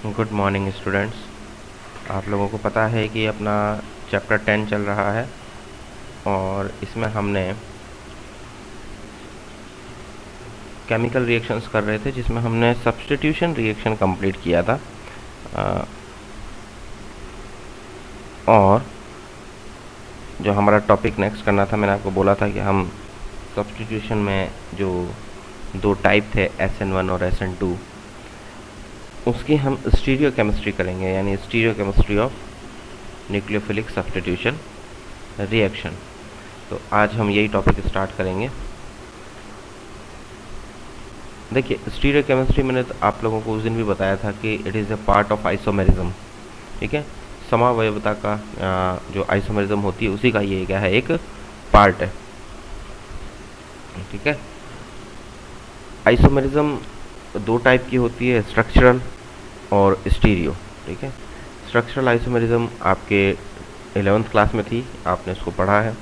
Good morning students. आप लोगों को पता है कि अपना चैप्टर 10 चल रहा है और इसमें हमने केमिकल रिएक्शंस कर रहे थे जिसमें हमने सब्स्टिट्यूशन रिएक्शन कंप्लीट किया था। और जो हमारा टॉपिक नेक्स्ट करना था, मैंने आपको बोला था कि हम सब्स्टिट्यूशन में जो दो टाइप थे SN1 और SN2, उसकी हम स्टीरियो केमिस्ट्री करेंगे, यानी stereo chemistry of nucleophilic substitution reaction. तो आज हम यही टॉपिक स्टार्ट करेंगे। देखिए, स्टीरियो केमिस्ट्री मैंने तो आप लोगों को उस दिन भी बताया था कि it is a part of isomerism. ठीक है, समावयवता का जो आइसोमेरिज्म होती है उसी का ये क्या है, एक पार्ट है। ठीक है, आइसोमेरिज्म दो टाइप की होती है, स्ट्रक्चरल और स्टीरियो। ठीक है, स्ट्रक्चरल आइसोमेरिज्म आपके 11th क्लास में थी, आपने उसको पढ़ा है।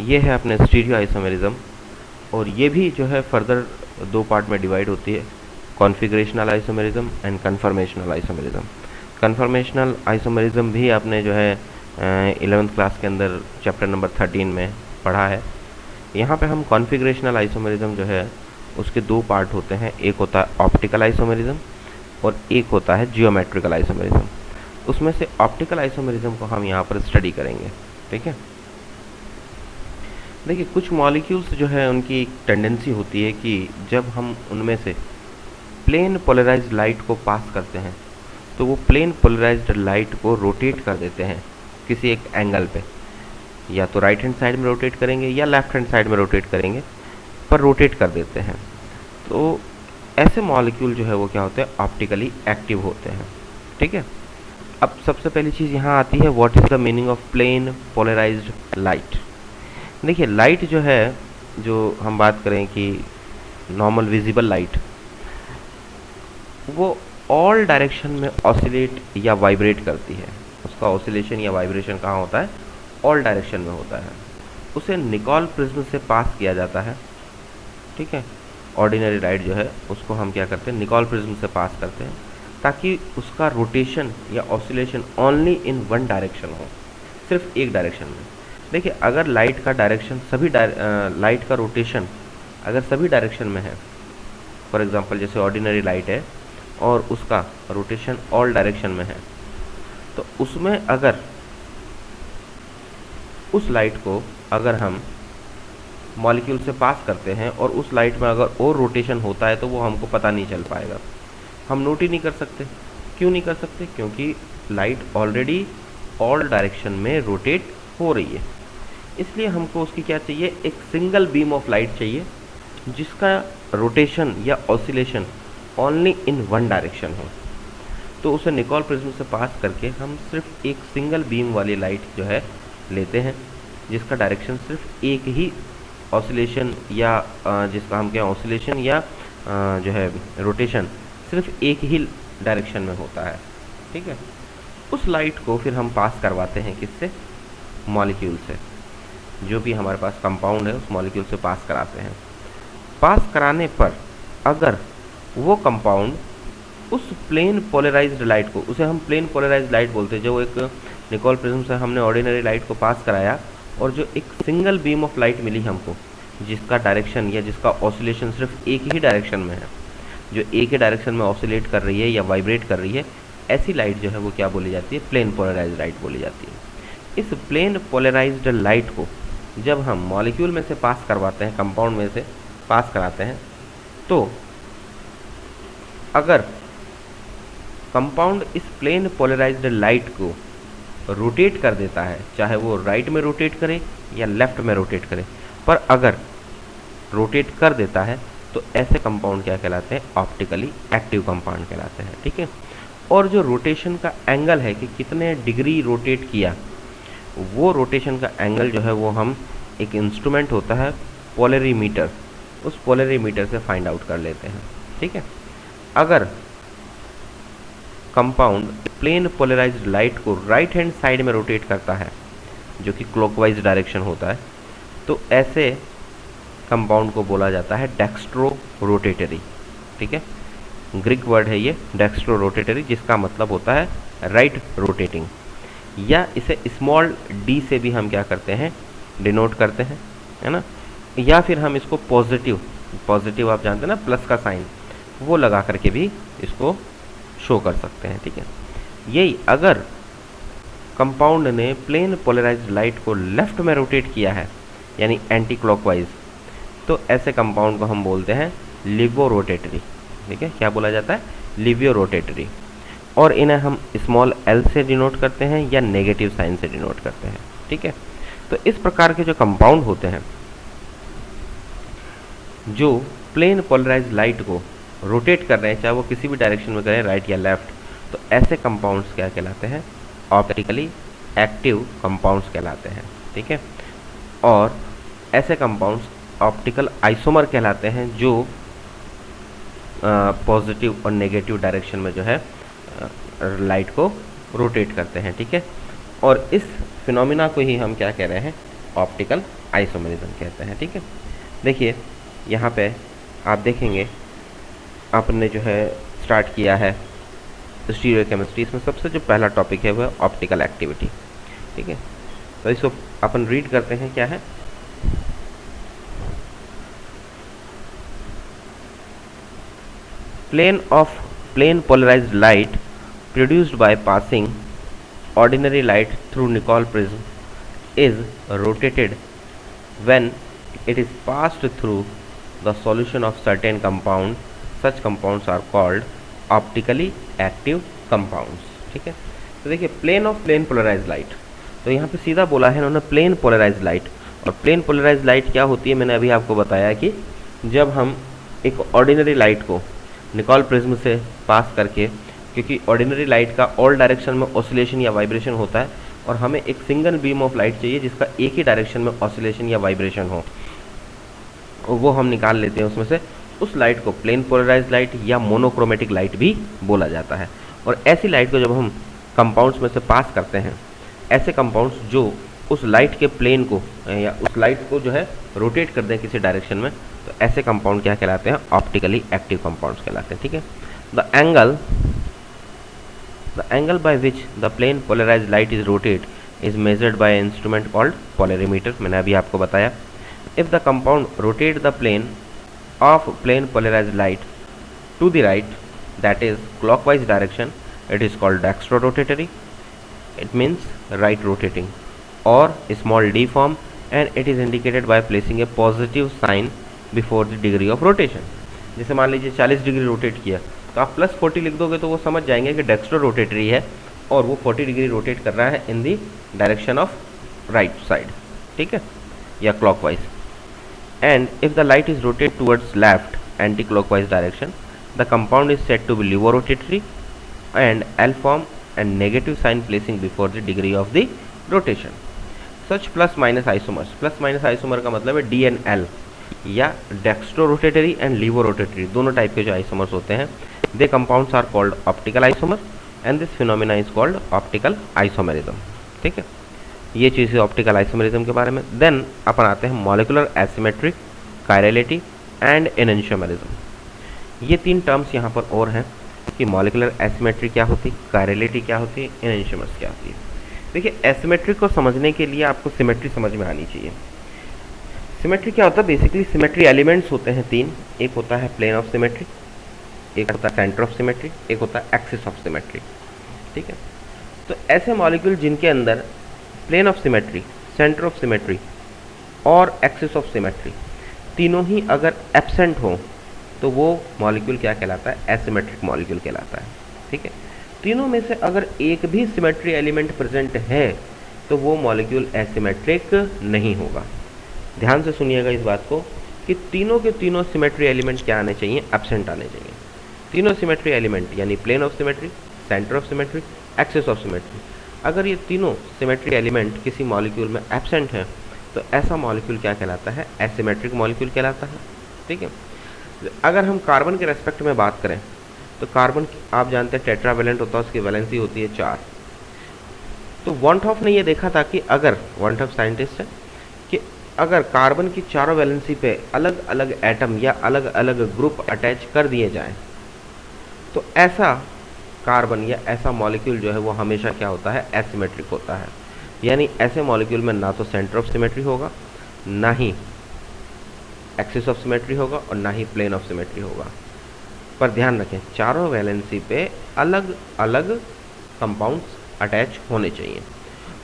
ये है अपने स्टीरियो आइसोमेरिज्म, और ये भी जो है फर्दर दो पार्ट में डिवाइड होती है, configurational isomerism and conformational isomerism. Conformational isomerism भी आपने जो है 11th क्लास के अंदर चैप्टर नंबर 13 में पढ़ा है। यहाँ पे हम कॉन्फ़िगरेशनल आइसोमेरिज्म जो है उसके दो पार्ट होते हैं, एक होता है ऑप्टिकल आइसोमेरिज्म और एक होता है जियोमेट्रिकल आइसोमेरिज्म। उसमें से ऑप्टिकल आइसोमेरिज्म को हम यहाँ पर स्टडी करेंगे। ठीक है, देखिए, कुछ मॉलिक्यूल्स जो है उनकी एक टेंडेंसी होती है कि जब हम उनमें से प्लेन पोलराइज्ड लाइट को पास करते हैं तो वो प्लेन पोलराइज्ड लाइट को रोटेट कर देते हैं किसी एक एंगल पे, या तो राइट हैंड साइड में रोटेट करेंगे या लेफ्ट हैंड साइड में रोटेट करेंगे, पर रोटेट कर देते हैं। तो ऐसे मॉलिक्यूल जो है वो क्या होते हैं, ऑप्टिकली एक्टिव होते हैं। ठीक है, अब सबसे पहली चीज़ यहाँ आती है, what is the meaning of plane polarised light. देखिए, लाइट जो है, जो हम बात करें कि नॉर्मल विजिबल लाइट, वो ऑल डायरेक्शन में ऑसिलेट या वाइब्रेट करती है। उसका ऑसिलेशन या वाइब्रेशन कहाँ होता है, ऑल डायरेक्शन में होता है। उसे निकोल प्रिज्म से पास किया जाता है। ठीक है, ऑर्डिनरी लाइट जो है उसको हम क्या करते हैं, निकोल प्रिज्म से पास करते हैं, ताकि उसका रोटेशन या oscillation only in one direction हो, सिर्फ एक डायरेक्शन में। देखिए, अगर लाइट का डायरेक्शन लाइट का रोटेशन अगर सभी डायरेक्शन में है, फॉर एग्जांपल जैसे ऑर्डिनरी लाइट है और उसका रोटेशन ऑल डायरेक्शन में है, तो उसमें अगर उस लाइट को अगर हम मॉलिक्यूल से पास करते हैं और उस लाइट में अगर और रोटेशन होता है तो वो हमको पता नहीं चल पाएगा, हम नोट ही नहीं कर सकते। क्यों नहीं कर सकते? क्योंकि लाइट ऑलरेडी ऑल डायरेक्शन में रोटेट हो रही है। इसलिए हमको उसकी क्या चाहिए, एक सिंगल बीम ऑफ लाइट चाहिए जिसका रोटेशन या oscillation only in one direction हो। तो उसे निकोल प्रिज्म से पास करके हम सिर्फ एक सिंगल बीम वाली लाइट जो है लेते हैं, जिसका डायरेक्शन सिर्फ एक ही ऑसिलेशन या जिसका हम क्या ऑसिलेशन या जो है रोटेशन सिर्फ एक ही डायरेक्शन में होता है। ठीक है, उस लाइट को फिर हम पास करवाते हैं किससे, मॉलिक्यूल से। जो भी हमारे पास कंपाउंड है उस मॉलिक्यूल से पास कराते हैं। पास कराने पर अगर वो कंपाउंड उस प्लेन पोलराइज्ड लाइट को, उसे हम प्लेन पोलराइज्ड लाइट बोलते हैं, जो एक निकोल प्रिज्म से हमने ऑर्डिनरी लाइट को पास कराया और जो एक सिंगल बीम ऑफ लाइट मिली हमको, जिसका डायरेक्शन या जिसका ऑसिलेशन सिर्फ एक ही डायरेक्शन में है, जो एक ही डायरेक्शन में ऑसिलेट कर रही है या वाइब्रेट कर रही है, ऐसी लाइट जो है वो क्या बोली जाती है, प्लेन पोलराइज्ड लाइट बोली जाती है। इस प्लेन पोलराइज्ड लाइट को जब हम मॉलिक्यूल में से पास करवाते हैं, कंपाउंड में से पास कराते हैं, तो अगर कंपाउंड इस प्लेन पोलराइज्ड लाइट को रोटेट कर देता है, चाहे वो राइट में रोटेट करे या लेफ्ट में रोटेट करे, पर अगर रोटेट कर देता है तो ऐसे कंपाउंड क्या कहलाते हैं, ऑप्टिकली एक्टिव कंपाउंड कहलाते हैं। ठीक है, और जो रोटेशन का एंगल है कि कितने डिग्री रोटेट किया, वो रोटेशन का एंगल जो है वो हम एक इंस्ट्रूमेंट होता है पोलरीमीटर, उस पोलरीमीटर से फाइंड आउट कर लेते हैं। ठीक है, अगर कंपाउंड प्लेन पोलराइज्ड लाइट को राइट हैंड साइड में रोटेट करता है, जो कि क्लॉकवाइज डायरेक्शन होता है, तो ऐसे कंपाउंड को बोला जाता है डेक्स्ट्रो रोटेटरी। ठीक है, ग्रीक वर्ड है ये डेक्स्ट्रो रोटेटरी, जिसका मतलब होता है राइट रोटेटिंग, या इसे स्मॉल डी से भी हम क्या करते हैं, डिनोट करते हैं, है ना, या फिर हम इसको पॉजिटिव आप जानते हैं ना, प्लस का साइन, वो लगा करके भी इसको शो कर सकते हैं। ठीक है, यही अगर कंपाउंड ने प्लेन पोलराइज्ड लाइट को लेफ्ट में रोटेट किया है, यानी एंटी क्लॉकवाइज, तो ऐसे कंपाउंड को हम बोलते हैं लिवो रोटेटरी। ठीक है, क्या बोला जाता है, लिवियो रोटेटरी। और इन्हें हम स्मॉल एल से डिनोट करते हैं या नेगेटिव साइन से डिनोट करते हैं। ठीक है, तो इस प्रकार के जो कंपाउंड होते हैं जो प्लेन पोलराइज्ड लाइट को रोटेट कर रहे हैं, चाहे वो किसी भी डायरेक्शन में करें, राइट या लेफ्ट, तो ऐसे कंपाउंड्स क्या कहलाते हैं, ऑप्टिकली एक्टिव कंपाउंड्स कहलाते हैं। ठीक है, और ऐसे कंपाउंड्स ऑप्टिकल आइसोमर कहलाते हैं जो पॉजिटिव और नेगेटिव डायरेक्शन में जो है लाइट को रोटेट करते हैं। ठीक है, और इस फिनोमिना को ही हम क्या कह रहे हैं, ऑप्टिकल आइसोमरिज्म कहते हैं। ठीक है, देखिए यहाँ पे आप देखेंगे आपने जो है स्टार्ट किया है स्टीरियोकेमिस्ट्री, इसमें सबसे जो पहला टॉपिक है वह ऑप्टिकल एक्टिविटी। ठीक है, तो इसको अपन रीड करते हैं, क्या है, plane polarized light produced by passing ordinary light through Nicol prism is rotated when it is passed through the solution of certain compound. Such compounds are called optically active compounds. ठीक है, तो देखिए plane polarised light, तो यहाँ पे सीधा बोला है इन्होंने प्लेन पोलराइज्ड लाइट। और प्लेन पोलराइज्ड लाइट क्या होती है, मैंने अभी आपको बताया कि जब हम एक ऑर्डिनरी लाइट को निकॉल प्रिज्म से पास करके, क्योंकि ऑर्डिनरी लाइट का ऑल डायरेक्शन में ऑसिलेशन या वाइब्रेशन होता है, और हमें एक सिंगल बीम ऑफ लाइट चाहिए जिसका एक ही डायरेक्शन में ऑसिलेशन या वाइब्रेशन हो, वो हम निकाल लेते हैं उसमें से। उस लाइट को प्लेन पोलराइज्ड लाइट या मोनोक्रोमेटिक लाइट भी बोला जाता है। और ऐसी लाइट को जब हम कंपाउंड्स में से पास करते हैं, ऐसे कंपाउंड्स जो उस लाइट के प्लेन को या उस लाइट को जो है रोटेट कर दें किसी डायरेक्शन में, तो ऐसे कंपाउंड क्या कहलाते हैं, ऑप्टिकली एक्टिव कंपाउंड्स कहलाते हैं। ठीक है, the angle by which the plane polarised light is rotate is measured by instrument called polarimeter, मैंने अभी आपको बताया। If the compound rotate the plane of plane polarised light to the right, that is clockwise direction, it is called dextrorotatory, it means right rotating, or small d form, and it is indicated by placing a positive sign before the degree of rotation. जैसे मान लीजिए 40 degree rotate किया, तो आप +40 लिख दोगे तो वो समझ जाएंगे कि डेक्स्ट्रो रोटेटरी है और वो 40 डिग्री रोटेट कर रहा है in the direction of right side. ठीक है, या clockwise. And if the light is rotate towards left anti clockwise direction, the compound is said to be laevo rotatory and L form and negative sign placing before the degree of the rotation. Such plus minus isomers, plus minus isomer का मतलब है D and L, या dextrorotatory and levorotatory, दोनों type के जो isomers होते हैं, they compounds are called optical isomer and this phenomena is called optical isomerism. ठीक है, ये चीज़ है ऑप्टिकल आइसोमेरिज्म के बारे में। देन अपन आते हैं मॉलिकुलर एसिमेट्री, कायरलिटी एंड एनेंशियोमेरिज्म। ये तीन टर्म्स यहाँ पर और हैं कि मॉलिकुलर एसिमेट्री क्या होती है, कायरलिटी क्या होती है, एनेंशियोमर्स क्या होती है। देखिए, एसिमेट्री को समझने के लिए आपको सिमेट्री समझ में आनी चाहिए। सिमेट्री क्या होता है, बेसिकली सिमेट्री एलिमेंट्स होते हैं तीन, एक होता है प्लेन ऑफ सिमेट्री, एक होता है सेंटर ऑफ सिमेट्री, एक होता है एक्सिस ऑफ सिमेट्री। ठीक है, तो ऐसे मॉलिक्यूल जिनके अंदर plane of symmetry, centre of symmetry और एक्सिस ऑफ सिमेट्री तीनों ही अगर एब्सेंट हो तो वो मॉलिक्यूल क्या कहलाता है, एसिमेट्रिक मॉलिक्यूल कहलाता है। ठीक है, तीनों में से अगर एक भी सिमेट्री एलिमेंट प्रेजेंट है तो वो मॉलिक्यूल एसिमेट्रिक नहीं होगा। ध्यान से सुनिएगा इस बात को कि तीनों के तीनों सिमेट्री एलिमेंट क्या आने चाहिए, एब्सेंट आने चाहिए। तीनों सिमेट्री एलिमेंट यानी plane of symmetry, centre of symmetry, axis of symmetry, अगर ये तीनों सिमेट्री एलिमेंट किसी मॉलिक्यूल में एब्सेंट हैं तो ऐसा मॉलिक्यूल क्या कहलाता है, एसिमेट्रिक मॉलिक्यूल कहलाता है। ठीक है, अगर हम कार्बन के रेस्पेक्ट में बात करें तो कार्बन आप जानते हैं टेट्रावेलेंट होता है, उसकी वैलेंसी होती है 4। तो वॉन्टॉफ ने ये देखा था कि अगर, वॉन्टॉफ साइंटिस्ट है, कि अगर कार्बन की चारों वैलेंसी पे अलग अलग एटम या अलग अलग ग्रुप अटैच कर दिए जाएं तो ऐसा कार्बन या ऐसा मॉलिक्यूल जो है वो हमेशा क्या होता है, एसिमेट्रिक होता है। यानी ऐसे मॉलिक्यूल में ना तो सेंटर ऑफ सिमेट्री होगा, ना ही एक्सिस ऑफ सिमेट्री होगा, और ना ही प्लेन ऑफ सिमेट्री होगा। पर ध्यान रखें, चारों वैलेंसी पे अलग अलग कंपाउंड्स अटैच होने चाहिए।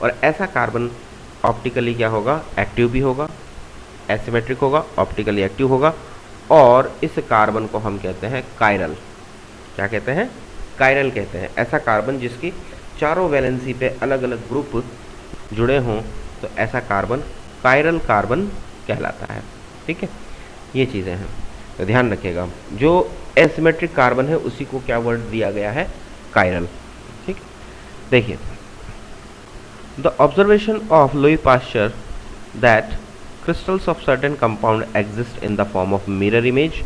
और ऐसा कार्बन ऑप्टिकली क्या होगा, एक्टिव भी होगा, एसिमेट्रिक होगा, ऑप्टिकली एक्टिव होगा, और इस कार्बन को हम कहते हैं कायरल। क्या कहते हैं, कायरल कहते हैं। ऐसा कार्बन जिसकी चारों वैलेंसी पे अलग अलग ग्रुप जुड़े हों, तो ऐसा कार्बन कायरल कार्बन कहलाता है। ठीक है, ये चीज़ें हैं, तो ध्यान रखिएगा। जो एसिमेट्रिक कार्बन है उसी को क्या वर्ड दिया गया है, कायरल। ठीक, देखिए, the observation of Louis Pasteur that crystals of certain compound exist in the form of mirror image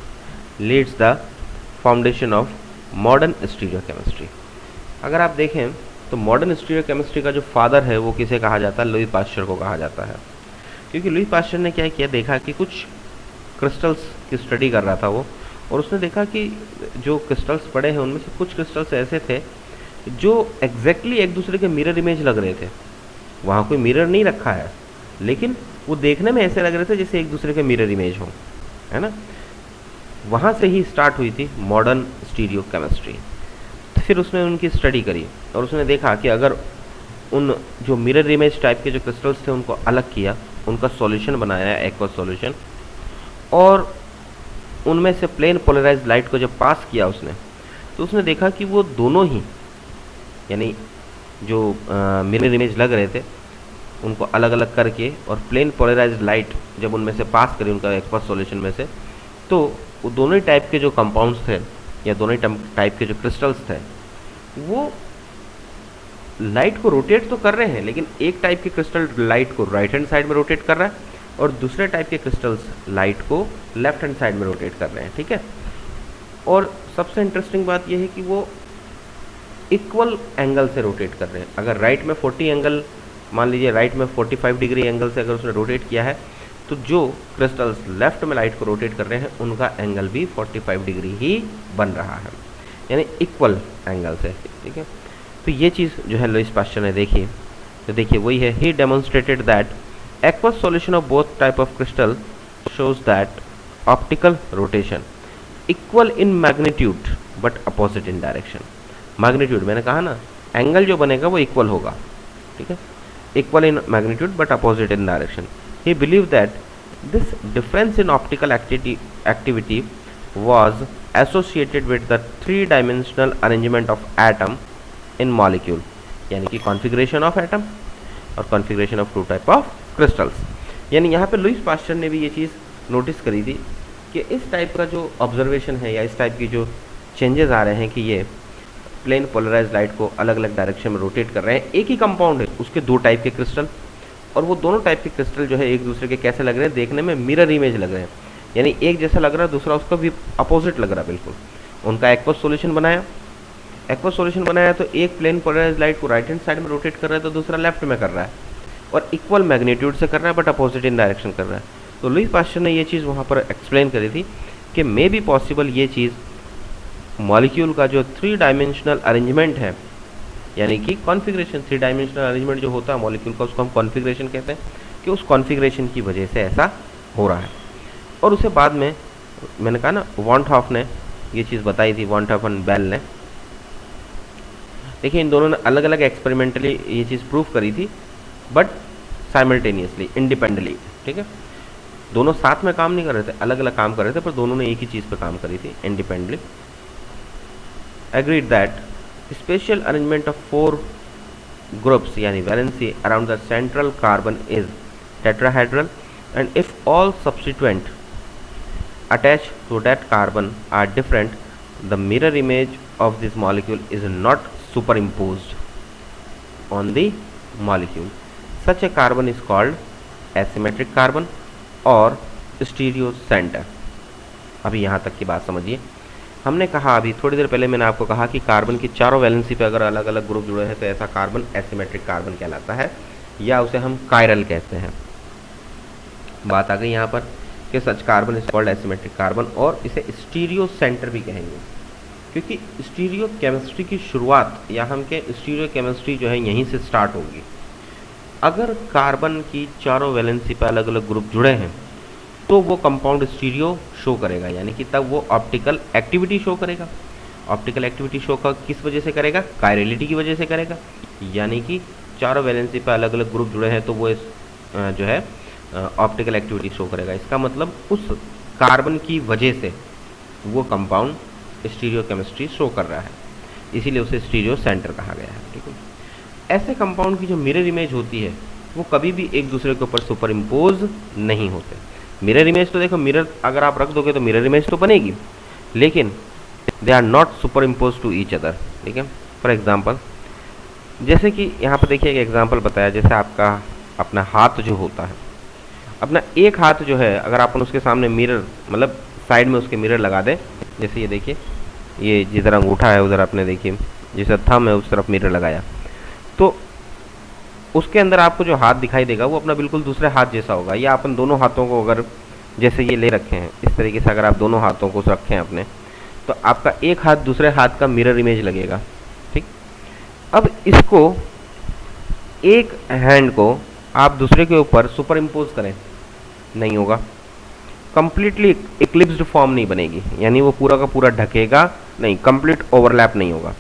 leads the foundation of modern stereochemistry। अगर आप देखें तो मॉडर्न स्टीरियोकेमिस्ट्री का जो फादर है वो किसे कहा जाता है, लुई पास्चर को कहा जाता है। क्योंकि लुई पास्चर ने क्या किया, देखा कि कुछ क्रिस्टल्स की स्टडी कर रहा था वो, और उसने देखा कि जो क्रिस्टल्स पड़े हैं उनमें से कुछ क्रिस्टल्स ऐसे थे जो एग्जैक्टली एक दूसरे के मिरर इमेज लग रहे थे। वहाँ कोई मिरर नहीं रखा है, लेकिन वो देखने में ऐसे लग रहे थे जैसे एक दूसरे के मिरर इमेज हो, है ना। वहाँ से ही स्टार्ट हुई थी मॉडर्न स्टीरियो केमिस्ट्री। तो फिर उसने उनकी स्टडी करी और उसने देखा कि अगर उन जो मिरर इमेज टाइप के जो क्रिस्टल्स थे उनको अलग किया, उनका सॉल्यूशन बनाया एक्वस सॉल्यूशन, और उनमें से प्लेन पोलराइज्ड लाइट को जब पास किया उसने, तो उसने देखा कि वो दोनों ही, यानी जो मिरर इमेज लग रहे थे उनको अलग अलग करके और प्लेन पोलराइज्ड लाइट जब उनमें से पास करी उनका एक्वस सॉल्यूशन में से, तो वो दोनों ही टाइप के जो कंपाउंड्स थे या दोनों ही टाइप के जो क्रिस्टल्स थे वो लाइट को रोटेट तो कर रहे हैं, लेकिन एक टाइप के क्रिस्टल लाइट को राइट हैंड साइड में रोटेट कर रहा है और दूसरे टाइप के क्रिस्टल्स लाइट को लेफ्ट हैंड साइड में रोटेट कर रहे हैं। ठीक है, और सबसे इंटरेस्टिंग बात यह है कि वो इक्वल एंगल से रोटेट कर रहे हैं। अगर राइट में 40 एंगल, मान लीजिए राइट में 45 डिग्री एंगल से अगर उसने रोटेट किया है, तो जो क्रिस्टल्स लेफ्ट में लाइट को रोटेट कर रहे हैं उनका एंगल भी 45 डिग्री ही बन रहा है, यानी इक्वल एंगल से। ठीक है, तो ये चीज़ जो है लुईस पास्चर ने देखी, तो देखिए वही है, he demonstrated that aqueous solution of both type of crystal shows that optical rotation equal in magnitude but opposite in direction. Magnitude मैंने कहा ना, एंगल जो बनेगा वो इक्वल होगा। ठीक है, equal in magnitude but opposite in direction. He believed that this difference in optical activity was associated with the three-dimensional arrangement of atom in molecule, यानी कि configuration of atom और configuration of two type of crystals। यानी यहाँ पे Lewis pasture ने भी ये चीज़ notice करी थी कि इस टाइप का जो ऑब्जर्वेशन है या इस टाइप की जो चेंजेस आ रहे हैं कि ये प्लेन पोलराइज्ड लाइट को अलग अलग डायरेक्शन में रोटेट कर रहे हैं, एक ही कंपाउंड है उसके दो टाइप के क्रिस्टल, और वो दोनों टाइप के क्रिस्टल जो है एक दूसरे के कैसे लग रहे हैं, देखने में मिरर इमेज लग रहे हैं, यानी एक जैसा लग रहा है, दूसरा उसका भी अपोजिट लग रहा है बिल्कुल। उनका एक्वस सॉल्यूशन बनाया, एक्वस सॉल्यूशन बनाया तो एक प्लेन पोलराइज्ड लाइट को राइट हैंड साइड में रोटेट कर रहा है तो दूसरा लेफ्ट में कर रहा है, और इक्वल मैग्नीट्यूड से कर रहा है बट अपोजिट इन डायरेक्शन कर रहा है। तो लुईस पास्चर ने ये चीज़ वहाँ पर एक्सप्लेन करी थी कि मे बी पॉसिबल ये चीज़ मॉलिक्यूल का जो 3 डायमेंशनल अरेंजमेंट है, यानी कि कॉन्फ़िगरेशन, 3 डायमेंशनल अरेंजमेंट जो होता है मॉलिक्यूल का उसको हम कॉन्फ़िगरेशन कहते हैं, कि उस कॉन्फ़िगरेशन की वजह से ऐसा हो रहा है। और उसे बाद में मैंने कहा ना, वॉन हॉफ ने ये चीज़ बताई थी, वॉन हॉफ एंड बेल ने। देखिए इन दोनों ने अलग अलग एक्सपेरिमेंटली ये चीज़ प्रूव करी थी बट साइमल्टेनियसली, इंडिपेंडेंटली। ठीक है, दोनों साथ में काम नहीं कर रहे थे, अलग अलग काम कर रहे थे, पर दोनों ने एक ही चीज़ पर काम करी थी independently. Agreed that spatial arrangement of 4 groups यानी valency around the central carbon is tetrahedral, and if all subsequent attached to that carbon are different, the mirror image of this molecule is not superimposed on the molecule. Such a carbon is called asymmetric carbon और stereo center। अभी यहाँ तक की बात समझिए। हमने कहा अभी थोड़ी देर पहले मैंने आपको कहा कि कार्बन की चारों वैलेंसी पे अगर अलग अलग ग्रुप जुड़े हैं तो ऐसा कार्बन एसिमेट्रिक कार्बन कहलाता है, या उसे हम कायरल कहते हैं। बात आ गई यहाँ पर कि such carbon is called asymmetric carbon, और इसे स्टीरियो सेंटर भी कहेंगे। क्योंकि स्टीरियो केमिस्ट्री की शुरुआत या हम के स्टीरियो केमिस्ट्री जो है यहीं से स्टार्ट होगी। अगर कार्बन की चारों वैलेंसी पे अलग अलग ग्रुप जुड़े हैं तो वो कंपाउंड स्टीरियो शो करेगा, यानी कि तब वो ऑप्टिकल एक्टिविटी शो करेगा। ऑप्टिकल एक्टिविटी शो का किस वजह से करेगा? कायरलिटी की वजह से करेगा, यानी कि चारों वैलेंसी पे अलग अलग ग्रुप जुड़े हैं तो वो जो है ऑप्टिकल एक्टिविटी शो करेगा। इसका मतलब उस कार्बन की वजह से वो कंपाउंड स्टीरियो केमिस्ट्री शो कर रहा है, इसीलिए उसे स्टीरियो सेंटर कहा गया है। ठीक है, ऐसे कंपाउंड की जो मिरर इमेज होती है वो कभी भी एक दूसरे के ऊपर सुपर इम्पोज नहीं होते। मिरर इमेज तो देखो, मिरर अगर आप रख दोगे तो मिरर इमेज तो बनेगी, लेकिन they are not superimpose to each other. ठीक है, फॉर एग्जाम्पल जैसे कि यहाँ पर देखिए एक एग्जाम्पल बताया, जैसे आपका अपना हाथ जो होता है, अपना एक हाथ जो है अगर अपन उसके सामने मिरर मतलब साइड में उसके मिरर लगा दें, जैसे ये देखिए, ये जिधर अंगूठा है उधर आपने देखिए जिधर थंब है उस तरफ मिरर लगाया, तो उसके अंदर आपको जो हाथ दिखाई देगा वो अपना बिल्कुल दूसरे हाथ जैसा होगा। या अपन दोनों हाथों को अगर जैसे ये ले रखे हैं इस तरीके से, अगर आप दोनों हाथों को रखें अपने, तो आपका एक हाथ दूसरे हाथ का मिरर इमेज लगेगा। ठीक, अब इसको एक हैंड को आप दूसरे के ऊपर सुपर इम्पोज करें, नहीं होगा, कंप्लीटली इक्लिप्स्ड फॉर्म नहीं बनेगी, यानी वो पूरा का पूरा ढकेगा नहीं, कंप्लीट ओवरलैप नहीं होगा।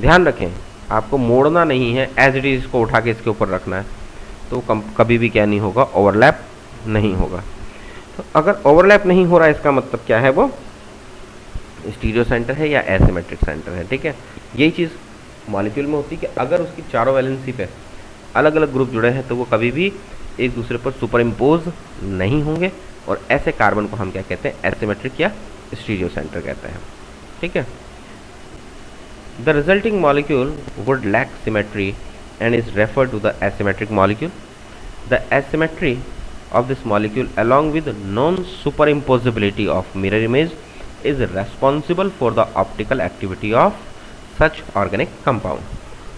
ध्यान रखें, आपको मोड़ना नहीं है, एज इट इज इसको उठा के इसके ऊपर रखना है, तो कभी भी क्या नहीं होगा, ओवरलैप नहीं होगा। तो अगर ओवरलैप नहीं हो रहा है इसका मतलब क्या है, वो स्टीरियो सेंटर है या एसिमेट्रिक सेंटर है। ठीक है, यही चीज़ मॉलिक्यूल में होती है कि अगर उसकी चारों वैलेंसी पे अलग अलग ग्रुप जुड़े हैं तो वो कभी भी एक दूसरे पर सुपर इम्पोज नहीं होंगे, और ऐसे कार्बन को हम क्या कहते हैं, एसिमेट्रिक या स्टीरियो सेंटर कहते हैं। ठीक है, the resulting molecule would lack symmetry and is referred to the asymmetric molecule. The asymmetry of this molecule along with non-superimposability of mirror image is responsible for the optical activity of such organic compound.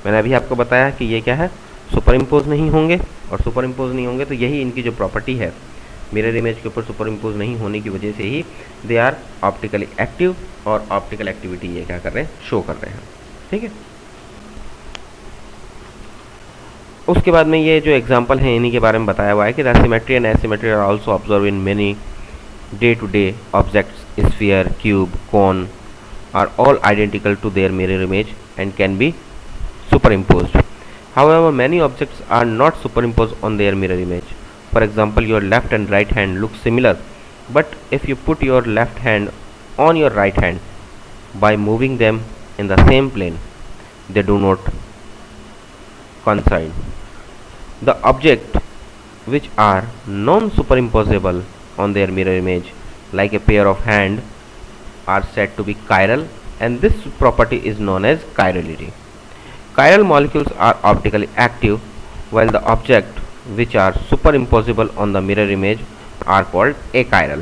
मैंने अभी आपको बताया कि ये क्या है, super impose नहीं होंगे, और सुपर इम्पोज नहीं होंगे तो यही इनकी जो प्रॉपर्टी है, मिरर इमेज के ऊपर सुपर इम्पोज नहीं होने की वजह से ही दे आर ऑप्टिकली एक्टिव, और ऑप्टिकल एक्टिविटी ये क्या कर रहे हैं, शो कर रहे हैं। ठीक है, उसके बाद में ये जो एग्जांपल है इन्हीं के बारे में बताया हुआ है कि the symmetry and asymmetry are also observe in many day to day objects, sphere, cube, cone are all identical to their mirror image and can be superimposed. However, many objects are not superimposed on their mirror image. For example, your left and right hand look similar, but if you put your left hand on your right hand by moving them in the same plane, they do not coincide. The objects which are non-superimposable on their mirror image, like a pair of hands, are said to be chiral, and this property is known as chirality. Chiral molecules are optically active, while the objects which are superimposable on the mirror image are called achiral.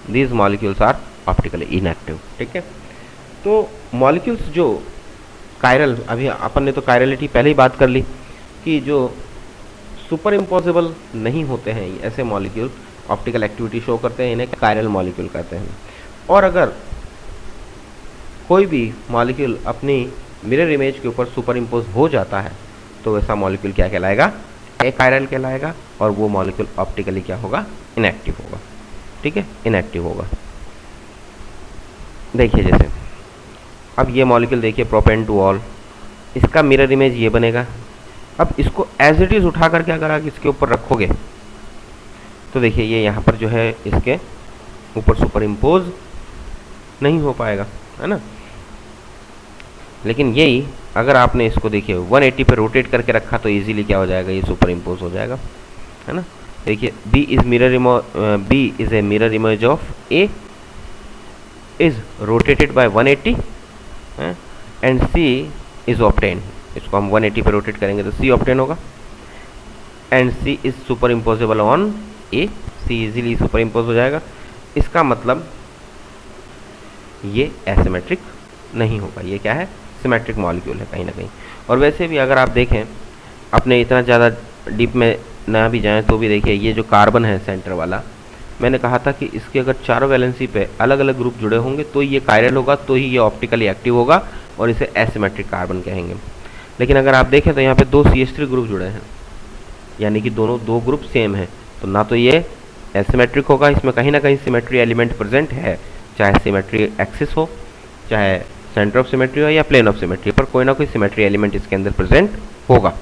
These molecules are optically inactive. ठीक है, तो molecules जो chiral, अभी अपन ने तो chirality पहले ही बात कर ली कि जो superimposable नहीं होते हैं ऐसे molecule ऑप्टिकल एक्टिविटी शो करते हैं, इन्हें chiral molecule कहते हैं। और अगर कोई भी मॉलिक्यूल अपनी मिरर इमेज के ऊपर सुपर इम्पोज हो जाता है तो वैसा मॉलिक्यूल क्या कहलाएगा, एकायरल कहलाएगा, और वो मॉलिक्यूल ऑप्टिकली क्या होगा, इनएक्टिव होगा। ठीक है, इनएक्टिव होगा। देखिए जैसे अब ये मॉलिक्यूल देखिए प्रोपेन टू ऑल, इसका मिरर इमेज ये बनेगा। अब इसको एज इट इज उठा करके अगर आप इसके ऊपर रखोगे तो देखिए ये यहाँ पर जो है इसके ऊपर सुपर इम्पोज नहीं हो पाएगा, है ना। लेकिन यही अगर आपने इसको देखिए 180 पे रोटेट करके रखा तो इजीली क्या हो जाएगा, ये सुपर इम्पोज हो जाएगा, है ना। देखिए B is a mirror image of A is rotated bye 180 and C is obtain. इसको हम 180 पे रोटेट करेंगे तो C ऑब्टेन होगा, and C is super imposable on A, C easily super impose हो जाएगा। इसका मतलब ये एसिमेट्रिक नहीं होगा, ये क्या है, सिमेट्रिक मॉलिक्यूल है कहीं ना कहीं। और वैसे भी अगर आप देखें, अपने इतना ज़्यादा डीप में ना भी जाएं तो भी देखिए ये जो कार्बन है सेंटर वाला, मैंने कहा था कि इसके अगर चारों वैलेंसी पे अलग अलग ग्रुप जुड़े होंगे तो ये कायरल होगा, तो ही ये ऑप्टिकली एक्टिव होगा और इसे एसिमेट्रिक कार्बन कहेंगे। लेकिन अगर आप देखें तो यहाँ पे दो CH3 ग्रुप जुड़े हैं, यानी कि दोनों दो ग्रुप सेम है, तो ना तो ये एसिमेट्रिक होगा, इसमें कहीं ना कहीं सिमेट्री एलिमेंट प्रेजेंट है, चाहे सिमेट्री एक्सिस हो, चाहे सेंटर ऑफ सिमेट्री हो या प्लेन ऑफ सिमेट्री, पर कोई ना कोई सिमेट्री एलिमेंट इसके अंदर प्रेजेंट होगा।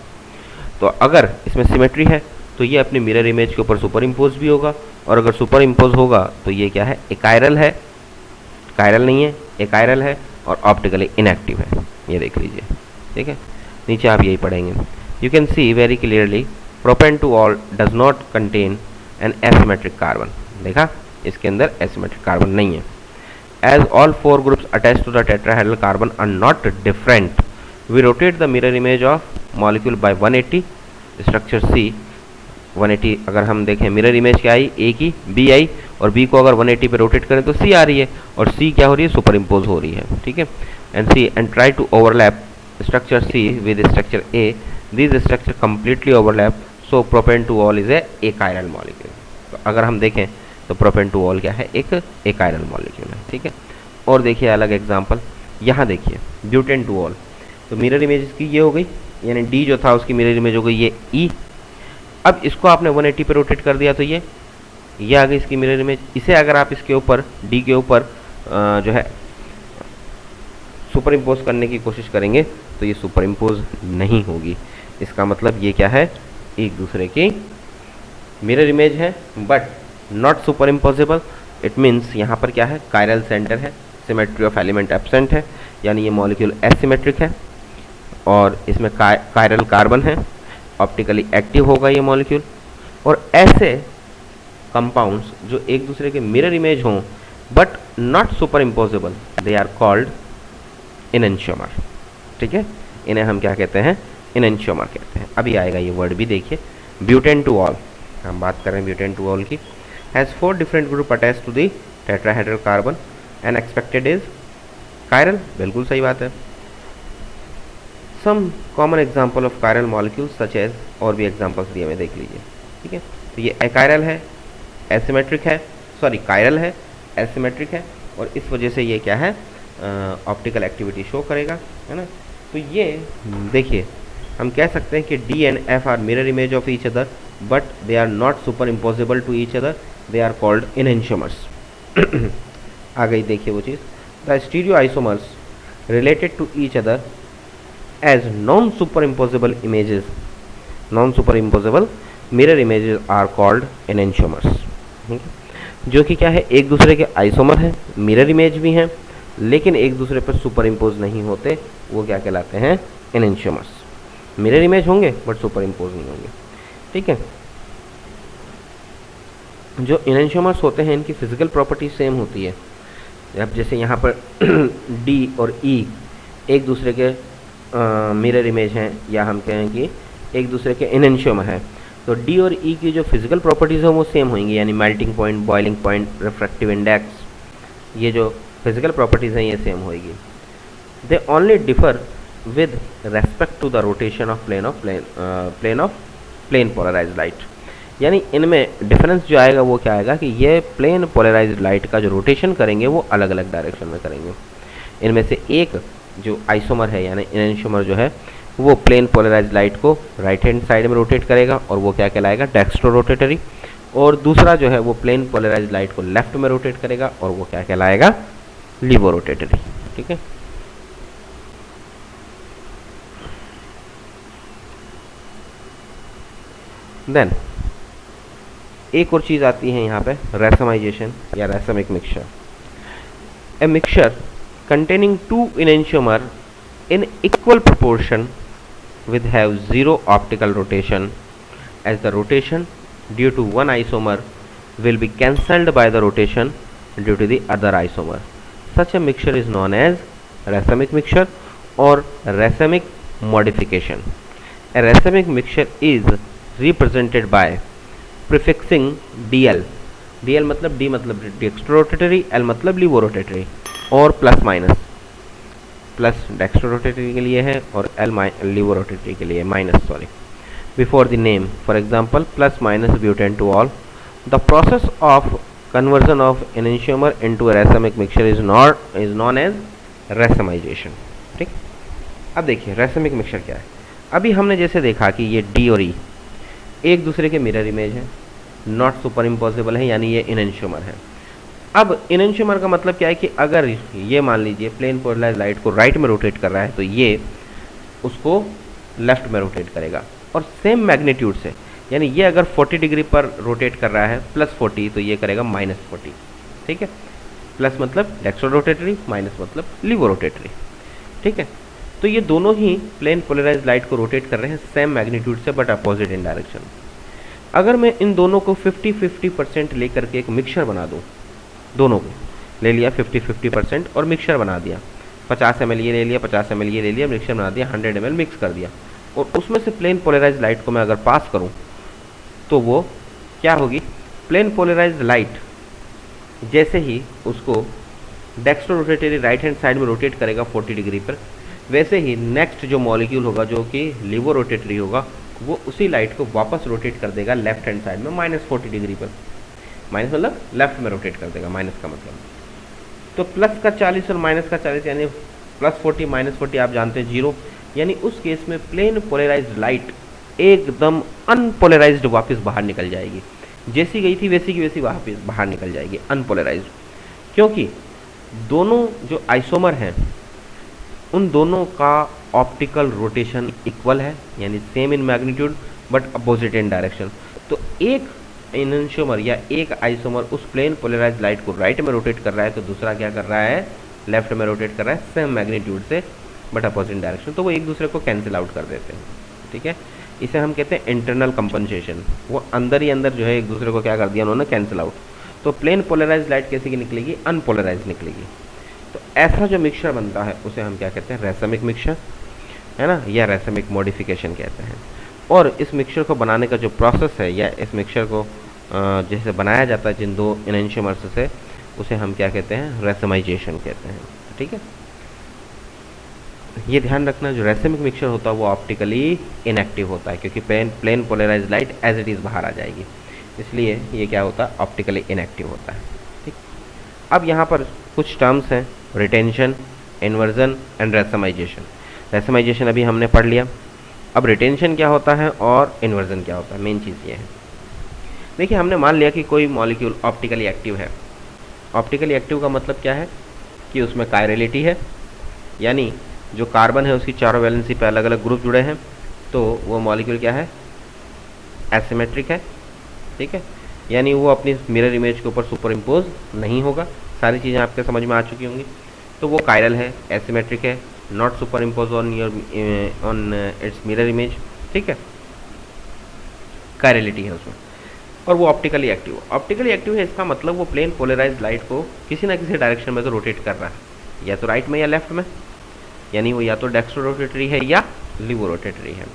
तो अगर इसमें सिमेट्री है तो ये अपनी मिरर इमेज के ऊपर सुपर इम्पोज भी होगा, और अगर सुपर इम्पोज होगा तो ये क्या है, एकायरल है, कायरल नहीं है, एकायरल है और ऑप्टिकली इनएक्टिव है। ये देख लीजिए, ठीक है। नीचे आप यही पढ़ेंगे, you can see very clearly propane two ol does not contain an asymmetric carbon. देखा, इसके अंदर एसिमेट्रिक कार्बन नहीं है। As all 4 groups attach to the tetrahedral carbon are not different, we rotate the mirror image of molecule by 180, structure see 180। अगर हम देखें mirror image क्या आई, ए की बी आई, और बी को अगर 180 पे रोटेट करें तो सी आ रही है, और सी क्या हो रही है, सुपर इम्पोज हो रही है, ठीक है। And see and try to overlap structure C with structure A, this structure completely overlap, so propane two ol is a chiral molecule. तो अगर हम देखें तो प्रोपेन टू ऑल क्या है, एक कायरल मॉलिक्यूल है, ठीक है। और देखिए अलग एग्जाम्पल, यहाँ देखिए ब्यूटेन टू ऑल, तो मिरर इमेज इसकी ये हो गई, यानी डी जो था उसकी मिरर इमेज हो गई ये ई। अब इसको आपने 180 पे रोटेट कर दिया तो ये आ गई इसकी मिरर इमेज। इसे अगर आप इसके ऊपर डी के ऊपर जो है सुपर इम्पोज करने की कोशिश करेंगे तो ये सुपर इम्पोज नहीं होगी। इसका मतलब ये क्या है, एक दूसरे की मिरर इमेज है but not super imposable. It means यहाँ पर क्या है, कायरल सेंटर है, सिमेट्री ऑफ एलिमेंट एब्सेंट है, यानी ये मॉलिक्यूल एसिमेट्रिक है और इसमें कायरल कार्बन है, ऑप्टिकली एक्टिव होगा ये मॉलिक्यूल। और ऐसे कंपाउंड्स जो एक दूसरे के मिरर इमेज हों but not superimposable, they are called enantiomer, ठीक है। इन्हें हम क्या कहते हैं, इनएंशियोमर कहते हैं। अभी आएगा ये वर्ड भी, देखिए ब्यूटेन टू ऑल, हम बात कर रहे हैं ब्यूटेन टू ऑल की। Has 4 different group attach to the tetrahedral carbon and expected is chiral, बिल्कुल सही बात है। Some common example of chiral molecules such as, और भी एग्जाम्पल्स दिए हुए देख लीजिए, ठीक है। तो ये एकायरल है, एसिमेट्रिक है, सॉरी कायरल है, एसिमेट्रिक है, और इस वजह से ये क्या है, ऑप्टिकल एक्टिविटी शो करेगा, है ना। तो ये देखिए हम कह सकते हैं कि D and F are mirror image of each other but they are not superimposable to each other, they are called enantiomers. आ गई देखिए वो चीज़, the stereoisomers related to each other as non-superimposable images, non-superimposable mirror images are called enantiomers, जो कि क्या है, एक दूसरे के आइसोमर हैं, मिरर इमेज भी हैं, लेकिन एक दूसरे पर सुपर इम्पोज नहीं होते, वो क्या कहलाते हैं, एनेंशियोमर्स। मिरर इमेज होंगे बट सुपर इम्पोज नहीं होंगे, ठीक है। जो एनेंशियोमर्स होते हैं इनकी फिजिकल प्रॉपर्टी सेम होती है। अब जैसे यहाँ पर डी और ई एक दूसरे के मिरर इमेज हैं, या हम कहें कि एक दूसरे के एनेंशियोमर हैं, तो डी और ई की जो फिजिकल प्रॉपर्टीज़ हैं वो सेम होंगी, यानी melting point, boiling point, refractive index, ये जो फिजिकल प्रॉपर्टीज़ हैं ये सेम होएगी। They only differ with respect to the rotation of plane polarised light, यानी इनमें डिफरेंस जो आएगा वो क्या आएगा कि ये प्लेन पोलराइज्ड लाइट का जो रोटेशन करेंगे वो अलग अलग डायरेक्शन में करेंगे। इनमें से एक जो आइसोमर है यानी एनेंशियोमर जो है वो प्लेन पोलराइज्ड लाइट को राइट हैंड साइड में रोटेट करेगा और वो क्या कहलाएगा, डेक्स्ट्रो रोटेटरी, और दूसरा जो है वो प्लेन पोलराइज्ड लाइट को लेफ्ट में रोटेट करेगा और वो क्या कहलाएगा, लीवो रोटेटरी, ठीक है। देन एक और चीज़ आती है यहाँ पे, रैसमाइजेशन या racemic mixture. A mixture containing two enantiomer in equal proportion will have zero optical rotation, as the rotation due to one isomer will be cancelled by the rotation due to the other isomer. Such a mixture is known as racemic mixture or racemic modification. A racemic mixture is represented by prefixing DL, DL मतलब D मतलब dextrorotatory, L मतलब levorotatory, और plus minus, plus dextrorotatory के लिए है और L levorotatory के लिए minus, sorry, before the name. For example plus minus butane two ol the process of conversion of enantiomer into racemic mixture is known as racemization. ठीक, अब देखिए रैसमिक mixture क्या है। अभी हमने जैसे देखा कि ये डी और ई एक दूसरे के मिरर इमेज है, नॉट सुपर इम्पॉसिबल है, यानी ये एनेंशियोमर है। अब एनेंशियोमर का मतलब क्या है कि अगर ये मान लीजिए प्लेन पोलराइज लाइट को राइट में रोटेट कर रहा है तो ये उसको लेफ्ट में रोटेट करेगा, और सेम मैग्नीट्यूड से, यानी ये अगर 40 डिग्री पर रोटेट कर रहा है +40 तो ये करेगा -40। ठीक है, प्लस मतलब डेक्स्ट्रो रोटेटरी, माइनस मतलब लीवो रोटेटरी। ठीक है, तो ये दोनों ही प्लेन पोलराइज लाइट को रोटेट कर रहे हैं सेम मैग्नीट्यूड से बट अपोजिट इन डायरेक्शन। अगर मैं इन दोनों को 50-50% लेकर के एक मिक्सचर बना दूँ, दोनों को ले लिया 50-50% और मिक्सचर बना दिया, 50 ml ये ले लिया, 50 ml ये ले लिया, मिक्सचर बना दिया, 100 ml मिक्स कर दिया, और उसमें से प्लेन पोलराइज लाइट को मैं अगर पास करूं तो वो क्या होगी, प्लेन पोलराइज लाइट जैसे ही उसको dextro rotatory right hand side में रोटेट करेगा 40 डिग्री पर, वैसे ही नेक्स्ट जो मॉलिक्यूल होगा जो कि लीवो रोटेटरी होगा वो उसी लाइट को वापस रोटेट कर देगा लेफ्ट हैंड साइड में -40 डिग्री पर। माइनस मतलब लेफ्ट में रोटेट कर देगा, माइनस का मतलब, तो प्लस का 40 और माइनस का 40 यानी +40 -40 आप जानते हैं 0, यानी उस केस में प्लेन पोलराइज्ड लाइट एकदम अनपोलराइज्ड वापस बाहर निकल जाएगी, जैसी गई थी वैसी की वैसी वापस बाहर निकल जाएगी अनपोलराइज्ड, क्योंकि दोनों जो आइसोमर हैं उन दोनों का ऑप्टिकल रोटेशन इक्वल है, यानी same in magnitude but opposite in direction. तो एक एनेंशियोमर या एक आइसोमर उस प्लेन पोलराइज्ड लाइट को राइट में रोटेट कर रहा है तो दूसरा क्या कर रहा है, लेफ्ट में रोटेट कर रहा है सेम मैग्नीट्यूड से बट अपोजिट डायरेक्शन, तो वो एक दूसरे को कैंसिल आउट कर देते हैं। ठीक है, इसे हम कहते हैं इंटरनल कंपनसेशन, वो अंदर ही अंदर जो है एक दूसरे को क्या कर दिया उन्होंने, कैंसिल आउट। तो प्लेन पोलराइज्ड लाइट कैसे की निकलेगी, अनपोलराइज निकलेगी। तो ऐसा जो मिक्सचर बनता है उसे हम क्या कहते हैं, रैसमिक मिक्सचर, है ना, या रैसमिक मॉडिफिकेशन कहते हैं। और इस मिक्सचर को बनाने का जो प्रोसेस है या इस मिक्सचर को जैसे बनाया जाता है जिन दो एनेंशियोमर्स से, उसे हम क्या कहते हैं, रैसमाइजेशन कहते हैं। ठीक है, ये ध्यान रखना जो रैसमिक मिक्सचर होता है वो ऑप्टिकली इनएक्टिव होता है, क्योंकि plane polarised light as it is बाहर आ जाएगी, इसलिए ये क्या होता है, ऑप्टिकली इनएक्टिव होता है। ठीक, अब यहाँ पर कुछ टर्म्स हैं, रिटेंशन, इन्वर्जन एंड रैसमाइजेशन। रैसमाइजेशन अभी हमने पढ़ लिया, अब रिटेंशन क्या होता है और इन्वर्जन क्या होता है, मेन चीज़ ये है। देखिए हमने मान लिया कि कोई मॉलिक्यूल ऑप्टिकली एक्टिव है। ऑप्टिकली एक्टिव का मतलब क्या है कि उसमें कायरलिटी है, यानी जो कार्बन है उसकी चारों वैलेंसी पे अलग अलग ग्रुप जुड़े हैं, तो वो मॉलिक्यूल क्या है, एसिमेट्रिक है। ठीक है, यानी वो अपनी मिरर इमेज के ऊपर सुपर इम्पोज नहीं होगा। सारी चीज़ें आपके समझ में आ चुकी होंगी। तो वो कायरल है, एसिमेट्रिक है, not super impose on it's mirror image. ठीक है, कायरलिटी है उसमें, और वो ऑप्टिकली एक्टिव। ऑप्टिकली एक्टिव है इसका मतलब वो प्लेन पोलराइज्ड लाइट को किसी ना किसी डायरेक्शन में तो रोटेट कर रहा है, या तो राइट में या लेफ्ट में, यानी वो या तो डेक्स्ट्रो रोटेटरी है या लीवो रोटेटरी है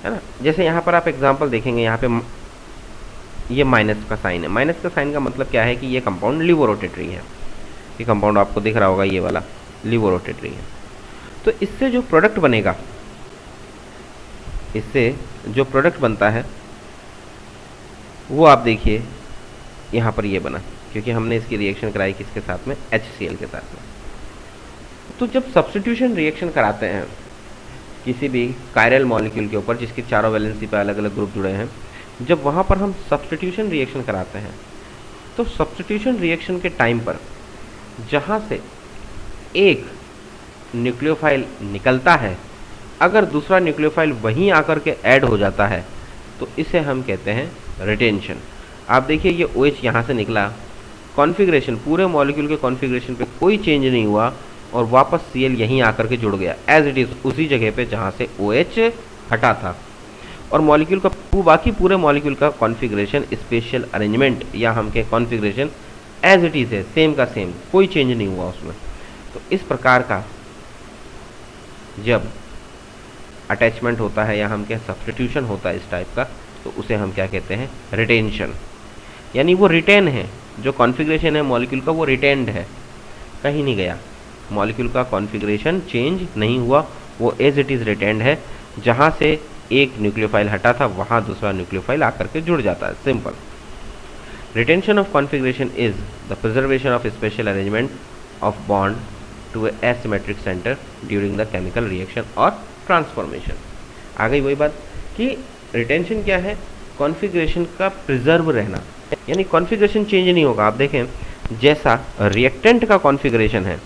ना। जैसे यहाँ पर आप एग्जांपल देखेंगे, यहाँ पे ये माइनस का साइन है। माइनस का साइन का मतलब क्या है कि ये कंपाउंड लीवो रोटेटरी है। ये कंपाउंड आपको दिख रहा होगा, ये वाला लीवो रोटेटरी है। तो इससे जो प्रोडक्ट बनेगा, इससे जो प्रोडक्ट बनता है वो आप देखिए यहाँ पर ये बना, क्योंकि हमने इसकी रिएक्शन कराई किसके साथ में, HCl के साथ में। तो जब सब्स्टिट्यूशन रिएक्शन कराते हैं किसी भी कायरल मॉलिक्यूल के ऊपर जिसकी चारों वैलेंसी पे अलग अलग ग्रुप जुड़े हैं, जब वहाँ पर हम सब्स्टिट्यूशन रिएक्शन कराते हैं तो सब्स्टिट्यूशन रिएक्शन के टाइम पर जहाँ से एक न्यूक्लियोफाइल निकलता है, अगर दूसरा न्यूक्लियोफाइल वहीं आकर के ऐड हो जाता है तो इसे हम कहते हैं रिटेंशन। आप देखिए ये OH यहाँ से निकला, कॉन्फ़िगरेशन पूरे मॉलिक्यूल के कॉन्फ़िगरेशन पे कोई चेंज नहीं हुआ और वापस Cl यहीं आकर के जुड़ गया एज इट इज़ उसी जगह पे जहाँ से OH हटा था। और मॉलिक्यूल का बाकी पूरे मॉलिक्यूल का कॉन्फ़िगरेशन, स्पेशल अरेंजमेंट या हम के कॉन्फ़िगरेशन एज इट इज़ है, सेम का सेम, कोई चेंज नहीं हुआ उसमें। तो इस प्रकार का जब अटैचमेंट होता है या हम क्या सब्स्टिट्यूशन होता है इस टाइप का, तो उसे हम क्या कहते हैं, रिटेंशन। यानी वो रिटेन है, जो कॉन्फ़िगरेशन है मॉलिक्यूल का वो रिटेन्ड है, कहीं नहीं गया, मॉलिक्यूल का कॉन्फ़िगरेशन चेंज नहीं हुआ, वो एज इट इज़ रिटेन्ड है। जहाँ से एक न्यूक्लियोफाइल हटा था वहाँ दूसरा न्यूक्लियोफाइल आकर के जुड़ जाता है, simple. Retention of configuration is the preservation of special arrangement of bond to a asymmetric center during the chemical reaction or transformation. आ गई वही बात कि रिटेंशन क्या है, कॉन्फ़िगरेशन का प्रिजर्व रहना, यानी कॉन्फ़िगरेशन चेंज नहीं होगा। आप देखें जैसा रिएक्टेंट का कॉन्फ़िगरेशन है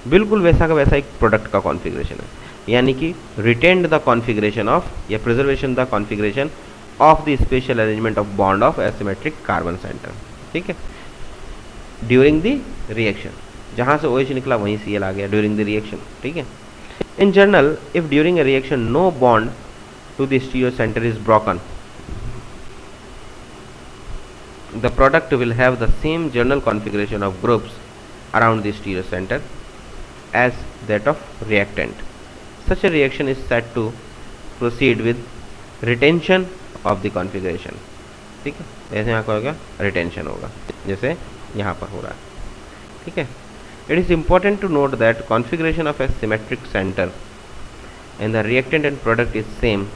बिल्कुल वैसा का वैसा एक प्रोडक्ट का कॉन्फ़िगरेशन है, यानी कि रिटेन्ड द कॉन्फ़िगरेशन ऑफ या preservation the configuration of the special arrangement of bond of asymmetric carbon centre, ठीक है, ड्यूरिंग द रिएक्शन। जहाँ से OH निकला वहीं Cl आ गया ड्यूरिंग द रिएक्शन, ठीक है। In general if during a reaction no bond to the stereo centre is broken, the product will have the same general configuration of groups around the stereo center as that of reactant. Such a reaction is said to proceed with retention of the configuration, ठीक है। जैसे यहाँ का होगा retention होगा, जैसे यहाँ पर हो रहा है, ठीक है। It is important to note that configuration of a symmetric center and the reactant and product is same,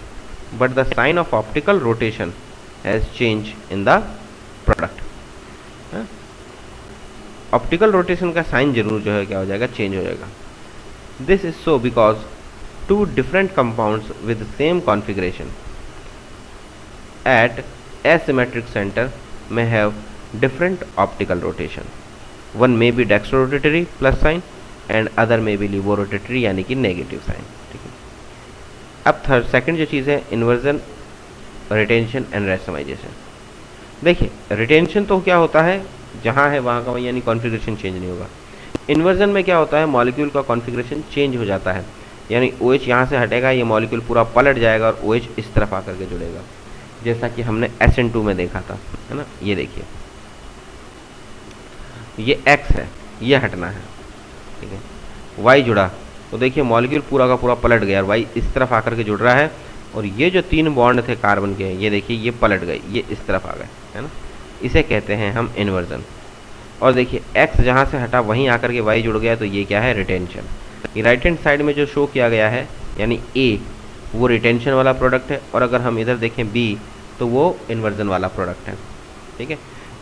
but the sign of optical rotation has changed in the product. Optical rotation का sign जरूर जो है क्या हो जाएगा, change हो जाएगा। This is so because two different compounds with same configuration at asymmetric centre में have different optical rotation. One may be dextrorotatory plus sign and other may be levorotatory यानी कि नेगेटिव साइन, ठीक है। अब third second जो चीज़ है inversion, retention and randomisation. देखिए retention तो क्या होता है, जहाँ है वहाँ का वही, यानी कॉन्फ़िगरेशन चेंज नहीं होगा। इन्वर्जन में क्या होता है, मॉलिक्यूल का कॉन्फ़िगरेशन चेंज हो जाता है, यानी OH यहाँ से हटेगा, ये मॉलिक्यूल पूरा पलट जाएगा और OH इस तरफ आकर के जुड़ेगा, जैसा कि हमने SN2 में देखा था, है ना। ये देखिए ये X है, ये हटना है, ठीक है। Y जुड़ा तो देखिए मॉलिक्यूल पूरा का पूरा पलट गया और Y इस तरफ आकर के जुड़ रहा है, और ये जो 3 बॉन्ड थे कार्बन के, ये देखिए ये पलट गए, ये इस तरफ आ गए, है ना। इसे कहते हैं हम इन्वर्जन। और देखिए X जहाँ से हटा वहीं आकर के Y जुड़ गया, तो ये क्या है, रिटेंशन। ये राइट हैंड साइड में जो शो किया गया है यानी A वो रिटेंशन वाला प्रोडक्ट है, और अगर हम इधर देखें B तो वो इन्वर्जन वाला प्रोडक्ट है, ठीक है।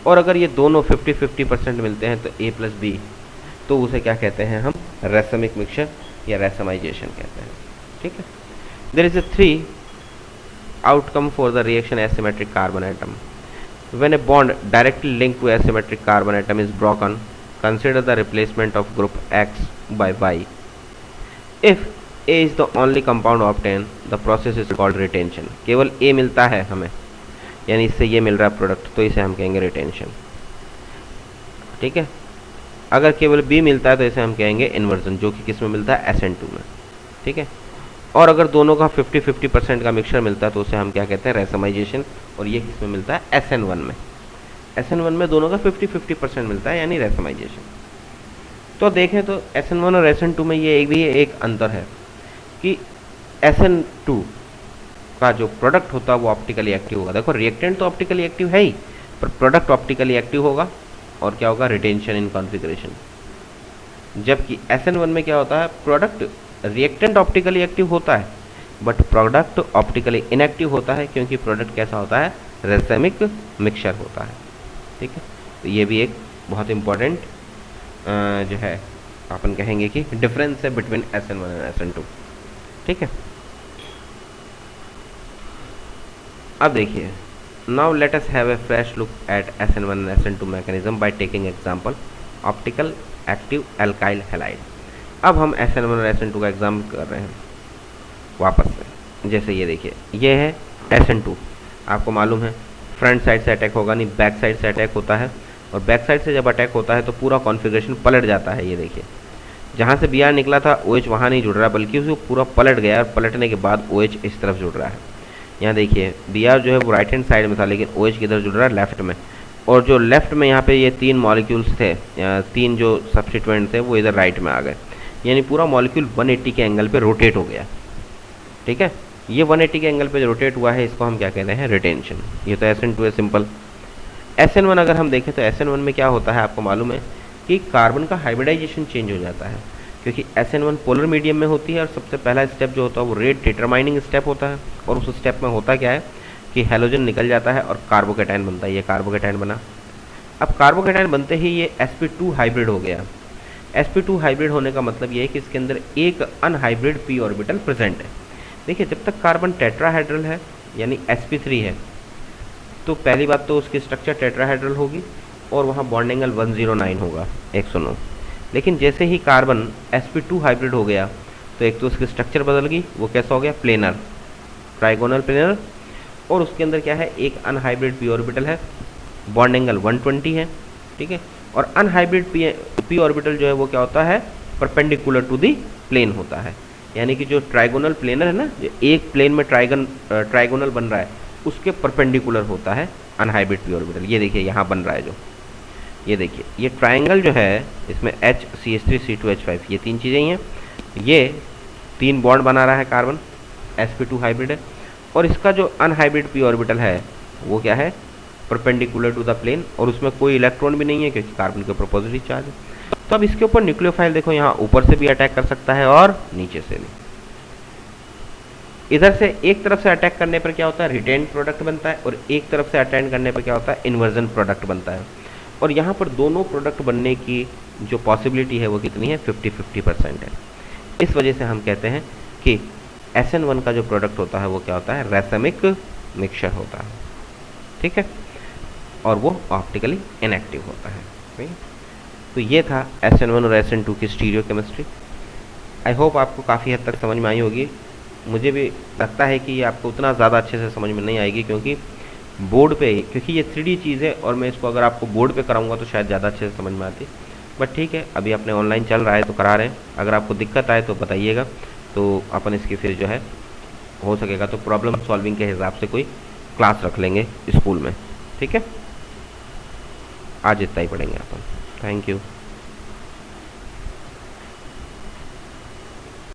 और अगर ये दोनों 50-50% मिलते हैं तो A प्लस B, तो उसे क्या कहते हैं हम, रैसमिक मिक्सचर या रैसमाइजेशन कहते हैं, ठीक है। There is a 3 outcome for the reaction asymmetric carbon atom. When a bond directly linked to asymmetric carbon atom is broken, consider the replacement of group X by Y. If A is the only compound obtained, the process is called retention. केवल A मिलता है हमें, यानी इससे ये मिल रहा है product, तो इसे हम कहेंगे रिटेंशन, ठीक है। अगर केवल B मिलता है तो इसे हम कहेंगे इन्वर्जन, जो कि किस में मिलता है, SN2 में, ठीक है। और अगर दोनों का 50-50% का मिक्सचर मिलता है तो उसे हम क्या कहते हैं, रैसमाइजेशन, और ये किस में मिलता है, SN1 में। SN1 में दोनों का 50-50% मिलता है, यानी रैसमाइजेशन। तो देखें तो SN1 और SN2 में ये एक अंतर है कि SN2 का जो प्रोडक्ट होता है वो ऑप्टिकली एक्टिव होगा। देखो रिएक्टेंट तो ऑप्टिकली एक्टिव है ही, पर प्रोडक्ट ऑप्टिकली एक्टिव होगा, और क्या होगा, रिटेंशन इन कॉन्फ़िगरेशन। जबकि SN1 में क्या होता है, प्रोडक्ट रिएक्टेंट ऑप्टिकली एक्टिव होता है बट प्रोडक्ट ऑप्टिकली इनएक्टिव होता है, क्योंकि प्रोडक्ट कैसा होता है, रैसमिक मिक्सचर होता है, ठीक है। तो ये भी एक बहुत इम्पॉर्टेंट जो है अपन कहेंगे कि डिफरेंस है बिटवीन SN1 एंड SN2, ठीक है। अब देखिए now let us have a fresh look at SN1 and SN2 mechanism by taking example optical active alkyl halide. अब हम SN1 और SN2 का एग्जाम कर रहे हैं वापस से। जैसे ये देखिए ये है SN2, आपको मालूम है फ्रंट साइड से अटैक होगा नहीं, बैक साइड से अटैक होता है, और बैक साइड से जब अटैक होता है तो पूरा कॉन्फ़िगरेशन पलट जाता है। ये देखिए जहाँ से Br निकला था OH वहाँ नहीं जुड़ रहा, बल्कि उसको पूरा पलट गया, और पलटने के बाद OH इस तरफ जुड़ रहा है। यहाँ देखिए Br जो है वो राइट हैंड साइड में था, लेकिन OH किधर जुड़ रहा है, लेफ्ट में। और जो लेफ्ट में यहाँ पे ये 3 मॉलिक्यूल्स थे, 3 जो सब्स्टिट्यूएंट थे वो इधर राइट में आ गए, यानी पूरा मॉलिक्यूल 180 के एंगल पे रोटेट हो गया, ठीक है। ये 180 के एंगल पे जो रोटेट हुआ है इसको हम क्या कहते हैं, रिटेंशन। ये तो SN2 है सिंपल। SN1 अगर हम देखें तो SN1 में क्या होता है, आपको मालूम है कि कार्बन का हाइब्रिडाइजेशन चेंज हो जाता है, क्योंकि SN1 पोलर मीडियम में होती है, और सबसे पहला स्टेप जो होता है वो रेट डिटरमाइनिंग स्टेप होता है। और उस स्टेप में होता क्या है कि हेलोजन निकल जाता है और कार्बोकेटाइन बनता है। ये कार्बोकेटाइन बना, अब कार्बोकेटायन बनते ही ये sp2 हाइब्रिड हो गया। sp2 हाइब्रिड होने का मतलब ये है कि इसके अंदर एक अनहाइब्रिड p ऑर्बिटल प्रेजेंट है। देखिए जब तक कार्बन टेट्राहेड्रल है यानी sp3 है तो पहली बात तो उसकी स्ट्रक्चर टेट्राहेड्रल होगी और वहाँ बॉन्ड एंगल 109 होगा 109। लेकिन जैसे ही कार्बन sp2 हाइब्रिड हो गया तो एक तो उसकी स्ट्रक्चर बदल गई, वो कैसा हो गया, प्लेनर, ट्राइगोनल प्लेनर, और उसके अंदर क्या है, एक अनहाइब्रिड p ऑर्बिटल है, बॉन्ड एंगल 120 है, ठीक है। और अनहाइब्रिड p ऑर्बिटल जो है वो क्या होता है, परपेंडिकुलर टू दी प्लेन होता है। यानी कि जो ट्राइगोनल प्लेनर है ना, जो एक प्लेन में ट्राइगोनल बन रहा है उसके परपेंडिकुलर होता है अनहाइब्रिड p ऑर्बिटल। ये देखिए यहाँ बन रहा है जो, ये देखिए ये ट्राइंगल जो है इसमें HCH3 C2H5 ये तीन चीज़ें ही हैं। ये 3 बॉन्ड बना रहा है कार्बन, sp2 हाइब्रिड है, और इसका जो अनहाइब्रिड p ऑर्बिटल है वो क्या है, परपेंडिकुलर टू द प्लेन, और उसमें कोई इलेक्ट्रॉन भी नहीं है क्योंकि कार्बन के ऊपर पॉजिटिव चार्ज है। तो अब इसके ऊपर न्यूक्लियोफाइल देखो यहाँ ऊपर से भी अटैक कर सकता है और नीचे से भी। इधर से एक तरफ से अटैक करने पर क्या होता है, रिटेन प्रोडक्ट बनता है, और एक तरफ से अटैक करने पर क्या होता है, इन्वर्जन प्रोडक्ट बनता है। और यहाँ पर दोनों प्रोडक्ट बनने की जो पॉसिबिलिटी है वो कितनी है, 50-50% है। इस वजह से हम कहते हैं कि SN1 का जो प्रोडक्ट होता है वो क्या होता है, रैसमिक मिक्सचर होता है, ठीक है, और वो ऑप्टिकली इनएक्टिव होता है, ठीक है। तो ये था SN1 और SN2 की स्टीरियो केमिस्ट्री। आई होप आपको काफ़ी हद तक समझ में आई होगी। मुझे भी लगता है कि ये आपको उतना ज़्यादा अच्छे से समझ में नहीं आएगी क्योंकि बोर्ड पे, क्योंकि ये 3D चीज़ है और मैं इसको अगर आपको बोर्ड पे कराऊंगा तो शायद ज़्यादा अच्छे से समझ में आती। बट ठीक है, अभी अपने ऑनलाइन चल रहा है तो करा रहे हैं। अगर आपको दिक्कत आए तो बताइएगा, तो अपन इसकी फिर जो है हो सकेगा तो प्रॉब्लम सॉल्विंग के हिसाब से कोई क्लास रख लेंगे स्कूल में, ठीक है। आज इतना ही पढ़ेंगे अपन। Thank you.